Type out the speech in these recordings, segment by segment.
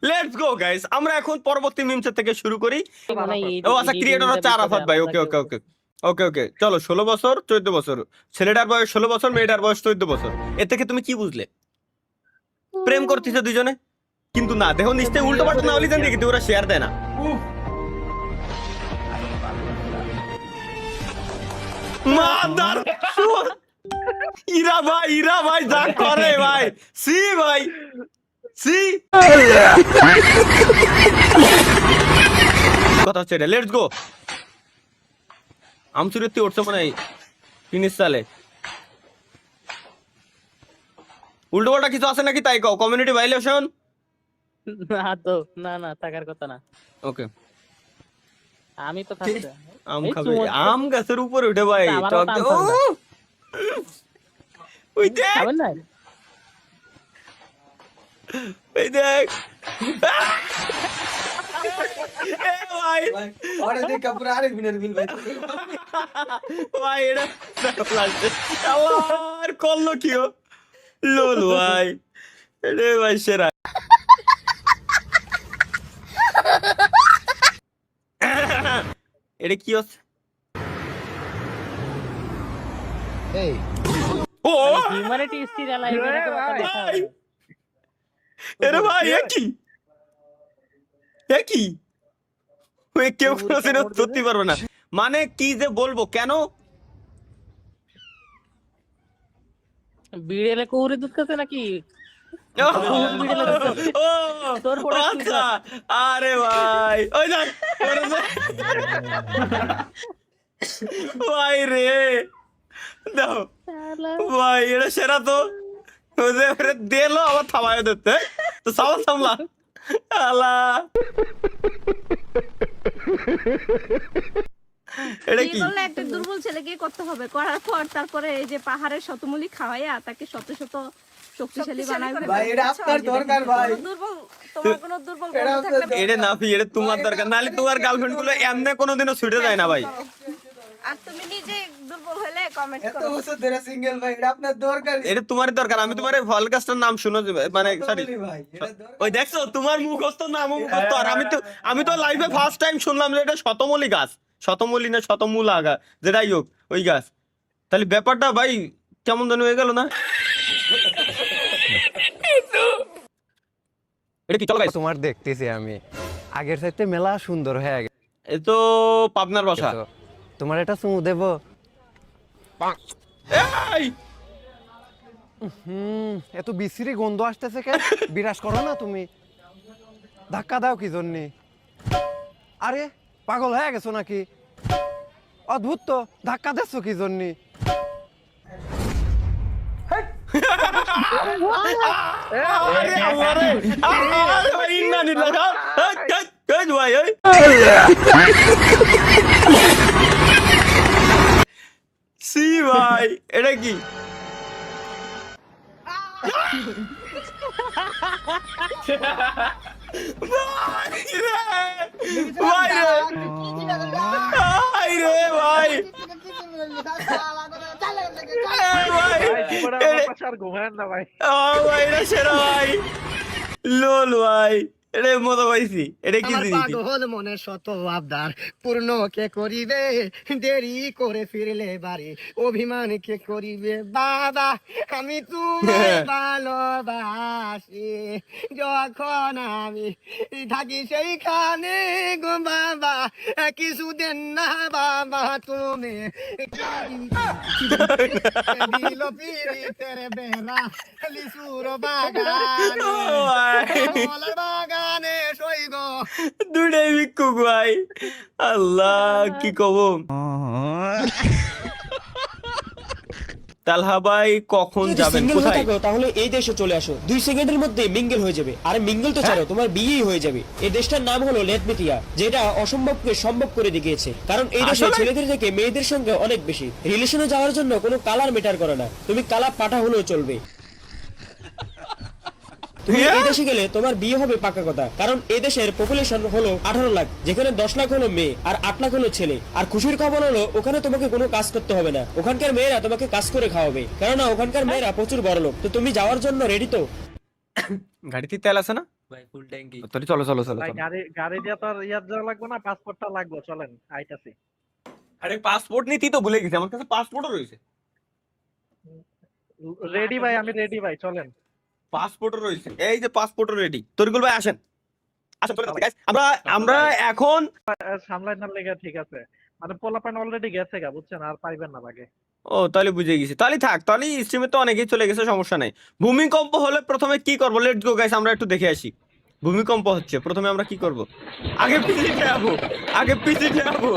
Let's go guys, আমরা এখন পরবর্তী মিমস থেকে শুরু করি। মানে ও আচ্ছা, ক্রিয়েটর হচ্ছে আরাফাত ভাই। ওকে ওকে ওকে ওকে ওকে, চলো। 16 বছর 14 বছর, ছেলেটার বয়স 16 বছর, মেয়েটার বয়স 14 বছর। এর থেকে তুমি কি বুঝলে? প্রেম করতেছে দুজনে, কিন্তু না, দেখো নিশ্চয়ই উল্টো পাল্টা না হলে জানি কিন্তু ওরা শেয়ার দেয় না। মাদার চোদ! ইরা ভাই যা করে ভাই, সি ভাই সি। কথা হচ্ছে এটা, লেটস গো। আমচুরিতে উঠছে মনে হয় ফিনিশ চালে। উল্টো পাল্টা কিছু আছে নাকি তাই কও, কমিউনিটি ভাইলেশন। না তো, না থাকার কথা না। ওকে, আমি তো থাকতে আম এই খাবে, চুমো- আম গাছের উপরে উঠে ভাই। আমারও টক তো আম ও, খাবে না। ওই দেখ খাবেন না? ওই দেখ। এ ভাই और देख कपूर आ रहे विनर विल भाई ভাই এটা লাগছে আবার করলো কি ও, লোল ভাই, রে ভাই সেরা। এটা কি হচ্ছে? ও হিউম্যানিটি স্টিল অ্যালাইভ এর তো কথা দেখা ভাই, হবে। এরে ভাই কি ওই কেউ কোনোদিনও ধরতে পারবে না। মানে কি যে বলবো, কেন? বিড়েলে কুহুরি দুধ খাচ্ছে নাকি? ও, ও, তোর পরে কি আচ্ছা, আরে ভাই ওই দেখ, ভাই রে, দাও ভাই, এটা সেরা তো। দিলো আবার থামায় দিতে, তো সামলা আলা। এটা কি? করলে একটা দুর্বল ছেলেকে করতে হবে, করার পর তারপরে এই যে পাহাড়ের শতমূলী খাওয়াইয়া তাকে শত শত শক্তিশালী বানাবে। ভাই এটা আপনার দরকার ভাই দুর্বল, তোমার কোনো দুর্বল বন্ধু থাকলে এটা না ফি, এটা তোমার দরকার, নাহলে তোমার গার্লফ্রেন্ড গুলো এমনি কোনোদিনও ছুটে যায় না ভাই। আর তুমি নিজে দুর্বল হলে কমেন্ট এত করো। বছর ধরে সিঙ্গেল ভাই এটা আপনার দরকার এটা তোমারই দরকার। আমি তোমার ভলকাস্টার নাম শুনো, মানে সরি, ভাই এটা দরকার ওই দেখছো তোমার মুখস্থ নাম মুখস্থ। আর আমি তো লাইফে ফার্স্ট টাইম শুনলাম যে এটা শতমূলী গাছ, শতমূলী না শতমূলা গাছ, যেটাই হোক ওই গাছ। তাহলে ব্যাপারটা ভাই কেমন জানি হয়ে গেল না? এটা কি? চলো গাইস, তোমার দেখতেছি আমি আগের চাইতে মেলা সুন্দর হয়ে গেছে। এ তো পাবনার বাসা। তোমার এটা চুমু দেব? এই এত বিশ্রী গন্ধ আসতেছে কেন? বিরাজ করো না তুমি, ধাক্কা দাও কি জন্যে? আরে পাগল হয়ে গেছো নাকি? অদ্ভুত তো, ধাক্কা দিচ্ছ কি জন্যে? আরে আল্লাহ রে, আরে ভাই ইন্না নিল্লাহ। এই ভাই এই সি ভাই, এটা কি? ভাই রে, ভাই রে ভাই, ভাই এটা সেরা ভাই, লোল ভাই, এটা মজা পাইছি। এটা কি জিনিস? পাগল মনে শত আবদার পূর্ণ কে করিবে, দেরি করে ফিরলে বাড়ি অভিমান কে করিবে। বাবা আমি তোমায় ভালোবাসি, যখন আমি থাকি সেইখানে গো বাবা কিছু দেন না বাবা তুমি দিল পিরিতের বেলা লিচুর বাগান বাগানে সইগ দুটাই ভিক্ষুক ভাই, আল্লাহ কি কব। তালহা ভাই কখন যাবেন, কোথায়? তাহলে এই দেশে চলে আসো, 2 সেকেন্ডের মধ্যে মিঙ্গেল হয়ে যাবে। আরে মিঙ্গেল তো ছাড়ো, তোমার বিয়েই হয়ে যাবে। এই দেশটার নাম হলো লেটমিতিয়া, যেটা অসম্ভবকে সম্ভব করে দেখিয়েছে। কারণ এই দেশে ছেলেদের থেকে মেয়েদের সঙ্গে অনেক বেশি। রিলেশনে যাওয়ার জন্য কোনো কালার ম্যাটার করে না, তুমি কালা পাঠা হলেও চলবে। তুমি এই দেশে গেলে তোমার বিয়ে হবে পাকা কথা। কারণ এই দেশের পপুলেশন হলো 18 লাখ, যেখানে 10 লাখ হলো মেয়ে আর 8 লাখ হলো ছেলে। আর খুশির খবর হলো ওখানে তোমাকে কোনো কাজ করতে হবে না, ওখানকার মেয়েরা তোমাকে কাজ করে খাওয়াবে। কেননা ওখানকার মেয়েরা প্রচুর বড়লোক। তো তুমি যাওয়ার জন্য রেডি তো? গাড়িতে তেল আছে না? ভাই ফুল ট্যাঙ্কি তাহলে চলো চলো চলো ভাই চলো। গাড়ি দিয়ে তো আর ইয়ার যাওয়া লাগবে না, পাসপোর্টটা লাগবে, চলেন আইতাছি। আরে পাসপোর্ট নিতেই তো ভুলে গেছি, আমার কাছে পাসপোর্টও রয়েছে। রেডি ভাই, আমি রেডি ভাই, চলেন। পাসপোর্টও রয়েছে, এই যে পাসপোর্টও রেডি। তরিকুল ভাই আসেন আসেন চলে guys। আমরা আমরা এখন সামলাই না লেগে ঠিক আছে, মানে পোলাপান অলরেডি গেছে গা, বুঝছেন, আর পাইবেন না লাগে। ও তাহলে বুঝে গেছি, তাহলে থাক, তাহলে স্ট্রিমে তো অনেকেই চলে গেছে, সমস্যা নাই। ভূমিকম্প হলে প্রথমে কি করবো? লেটস গো গাইস, আমরা একটু দেখে আসি। ভূমিকম্প হচ্ছে, প্রথমে আমরা কি করব? আগে পিছিয়ে যাবো,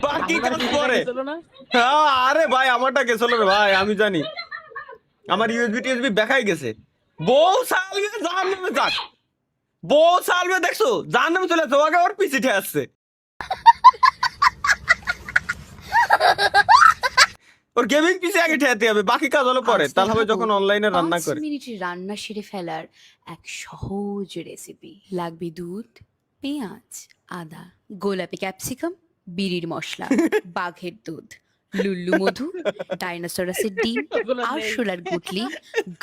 বাকি কাজ পরে। চলো না হ্যাঁ, আরে ভাই আমারটা গেছিল রে ভাই, আমি জানি আমার ইউএসবি টিএসবি দেখাই গেছে। বউ সালবে জান নামে যাক, বউ সালবে দেখছো জান নামে চলে যাচ্ছে, আগে ওর পিছিয়ে আসছে। ওর গেমিং পিসি আগে ঠেয়াতে হবে, বাকি কাজ হলো পরে। তাহলে হবে যখন অনলাইনে রান্না 5 করে। মিনিটে রান্না সেরে ফেলার এক সহজ রেসিপি। লাগবে দুধ, পেঁয়াজ, আদা, গোলাপি ক্যাপসিকাম, বিড়ির মশলা, বাঘের দুধ, লুল্লু মধু, ডাইনোসরাসের ডিম, আরশোলার গুটলি,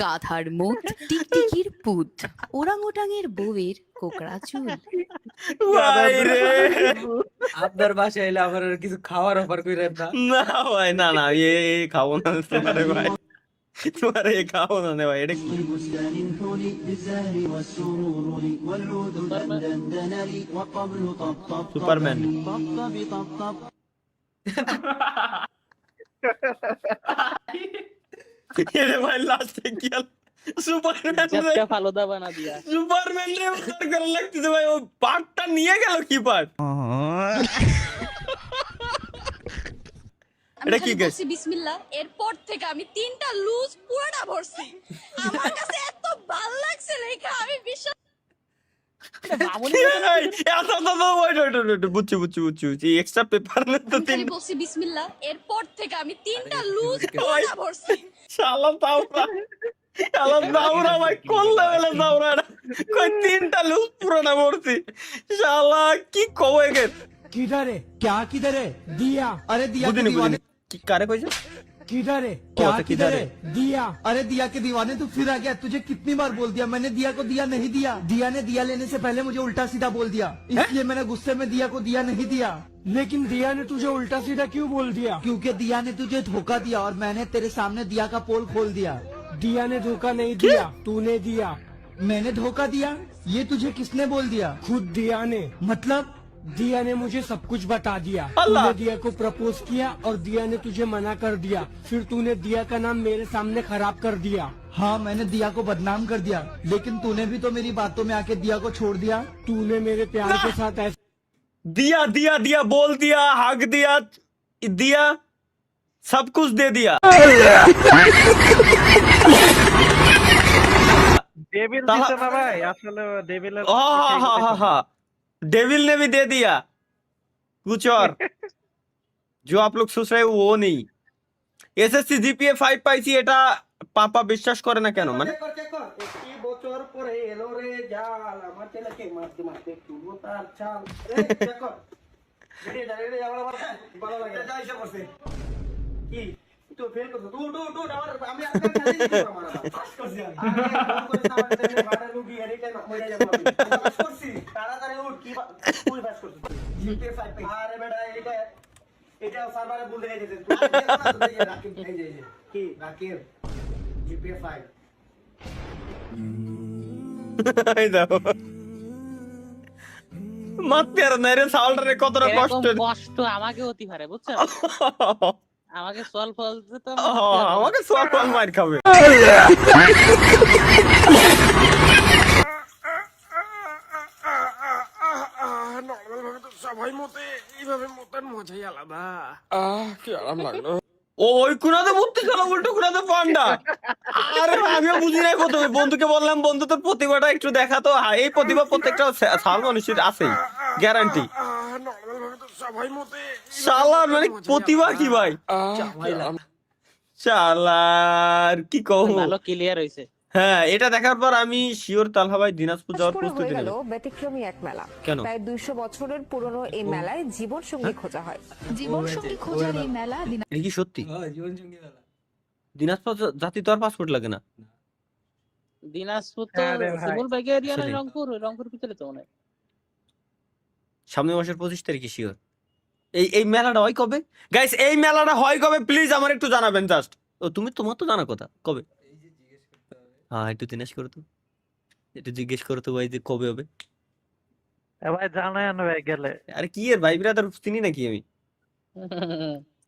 গাধার মুখ, টিকটিকির পুত, ওরাংওটাংয়ের বউয়ের কোকড়া চুল। ভাই রে, আপনার বাসায় এলে আমার আর কিছু খাওয়ার অফার কইরেন না। না ভাই, না না, এ খাবো না তোমারে ভাই, তোমারে খাবো না রে ভাই। এটা কি? সুপারম্যান। এরে ভাই লাস্টে কি হলো? সুপারম্যান রে, ঝটকা ফালুদা বানা দিয়া। সুপারম্যান রে উদ্ধার করা লাগতেছে ভাই, ও পার্টটা নিয়ে গেল কি পার্ট? এটা কি গাইস? বিসমিল্লাহ, এরপর থেকে আমি 3টা লুজ পুরোটা ভরছি। আমার কাছে এত ভালো লাগছে লেখা, আমি বিশ্বাস বুঝছি এক্সট্রা পেপার তো তিন বলছি বিসমিল্লাহ, এরপর থেকে আমি 3টা লুজ পুরোটা ভরছি। শালা তাওরা, শালা তাওরা ভাই কোন লেভেলে তাওরা, কই 3টা লুজ পুরোটা ভরছি। শালা কি কবে গে किधर है क्या किधर है दिया अरे दिया के বুঝিনি दीवाने কি কারে কইছে? किधर है क्या क्या किधर किधर है? है दिया अरे दिया के दीवाने तू फिर आ गया तुझे कितनी बार बोल दिया मैंने दिया को दिया नहीं दिया दिया ने दिया लेने से पहले मुझे उल्टा सीधा बोल दिया इसलिए मैंने गुस्से में दिया को दिया नहीं दिया लेकिन दिया ने तुझे उल्टा सीधा क्यों बोल दिया क्योंकि दिया ने तुझे धोखा दिया और मैंने तेरे सामने दिया का पोल खोल दिया दिया ने धोखा नहीं दिया तूने दिया मैंने धोखा दिया ये तुझे किसने बोल दिया खुद दिया ने मतलब दिया ने मुझे सब कुछ बता दिया अल्लाह। तूने दिया को प्रपोज किया और दिया ने तुझे मना कर दिया फिर तूने दिया का नाम मेरे सामने खराब कर दिया हाँ मैंने दिया को बदनाम कर दिया लेकिन तूने भी तो मेरी बातों में आके दिया को छोड़ दिया तूने मेरे प्यार के साथ ऐसे दिया दिया दिया बोल दिया, हक दिया, दिया सब कुछ दे दिया। ডেভিল তাহা- দিছে না ভাই, আসলে ডেভিলের हाँ, डेविल ने भी दे दिया कुछ और जो आप लोग सोच रहे हो वो नहीं। এসএসসি জিপিএ 5 পাইছি, এটা পাপা বিশ্বাস করে না কেন? মানে একটি বছর পরে এলো রে জাল আমার ছেলেকে মারতে মারতে তুলবো তার চাল দেখো রে আমার ভালো লাগে যাইছে করছে কি তো ফেল করছো টু টু টু আমার আমি আজকে খালি দিছি আমার পাস করছি আমি ফোন করে সামনে বাড়া লুকি এর টাইম মরে যাব পাস করছি তাড়াতাড়ি উঠ কি তুই পাস করছিস জিপিএ 5 পাই আরে বেটা এটা সার্ভারে বল দিয়ে গেছে তুই রাকিব এই যে কি রাকিব জিপিএ 5 এই দেখো মারতে আর না রে, সাউন্ডারে কতটা কষ্ট। এরকম কষ্ট আমাকে হতে পারে, বুঝছেন? আমাকে সলভ ফলতে তো আমাকে সব মার খাবে। ও ওই কুনাতে মুক্তি ছিল, উল্টো কুনাতে পান্ডা। আরে আমিও বুঝি নাই প্রথমে, বন্ধুকে বললাম বন্ধু তোর প্রতিভাটা একটু দেখাতো। এই প্রতিভা প্রত্যেকটা সাল মানুষের আছেই, গ্যারান্টি। শালার মানে প্রতিভা কি ভাই, শালার কি কহু। ভালো ক্লিয়ার হইছে। হ্যাঁ, এটা দেখার পর আমি শিওর তালহা ভাই দিনাজপুর যাওয়ার প্রস্তুতি নেব। ব্যতিক্রমী এক মেলা। কেন? প্রায় 200 বছরের পুরনো এই মেলায় জীবন সঙ্গী খোঁজা হয়। জীবন সঙ্গী খোঁজার এই মেলা এটা কি সত্যি? হ্যাঁ জীবন সঙ্গী মেলা। দিনাজপুর জাতি তো আর পাসপোর্ট লাগে না। দিনাজপুর তো হ্যাঁ রে ভাই। শিমুল ভাইকে এরিয়া না আসলে। রংপুর ভিতরে তো মনে হয়। সামনের মাসের 25 তারিখে শিওর। এই মেলাটা হয় কবে গাইস? এই মেলাটা হয় কবে প্লিজ আমার একটু জানাবেন জাস্ট। ও তোমার তো জানা কথা কবে? হ্যাঁ একটু জিজ্ঞেস করো তো, একটু জিজ্ঞেস করো তো ভাই যে কবে হবে। ভাই জানাই ভাই গেলে। আরে কি এর ভাই ব্রাদার চিনি নাকি আমি?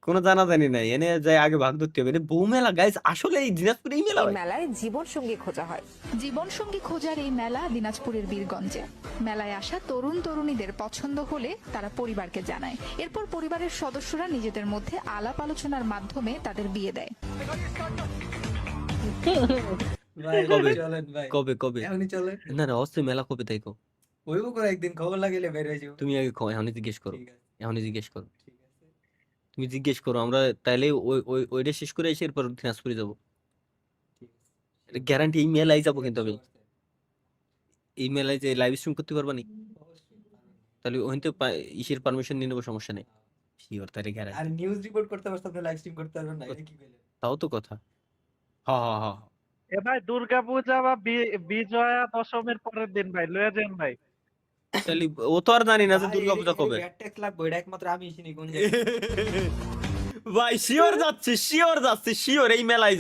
কোনো জানা জানি নাই, এনে যাই আগে ভাগ ধরতে হবে। বউ মেলা গাইস, আসলে এই দিনাজপুরে এই মেলা এই হয়? মেলায় জীবন সঙ্গী খোঁজা হয়। জীবনসঙ্গী খোঁজার এই মেলা দিনাজপুরের বীরগঞ্জে। মেলায় আসা তরুণ তরুণীদের পছন্দ হলে তারা পরিবারকে জানায়, এরপর পরিবারের সদস্যরা নিজেদের মধ্যে আলাপ আলোচনার মাধ্যমে তাদের বিয়ে দেয়। ভাই কবে? চলেন ভাই, কবে? এখনই চলেন। না না অস্তে মেলা কবে তাই কো? ওইব করে একদিন খবর লাগিলে বের হয়ে যাবো। তুমি আগে কও, এখনই জিজ্ঞেস করো, ঠিক আছে, এখনই জিজ্ঞেস করো, ঠিক আছে। তুমি জিজ্ঞেস করো। আমরা তাইলে ওইটা শেষ করে এসে এরপর দিনাজপুরে যাবো। ঠিক আছে। গ্যারান্টি এই মেলায় যাবো কিন্তু আমি। 100%। এই মেলায় যে লাইভ স্ট্রিম করতে পারবা নি? অবশ্যই পারবেন। তাহলে ওইতে ইসের পারমিশন নিয়ে নেবো, সমস্যা নেই। শিওর তাহলে গ্যারান্টি। আর নিউজ রিপোর্ট করতে পারছেন না, লাইভ স্ট্রিম করতে পারবেন না, এটা কি কইলেন? তাও তো কথা। হ্যাঁ হ্যাঁ হ্যাঁ। এ ভাই দুর্গাপূজা বা বিজয়া দশমীর পরের দিন ভাই লয়ে যান ভাই। তাহলে ও তো আর জানি না যে ভাই, দুর্গাপূজা এর কবে। ব্যাট ট্যাক্স লাগবে, এটা একমাত্র আমি চিনি কোন জায়গায়। ভাই শিওর যাচ্ছি, শিওর এই মেলায়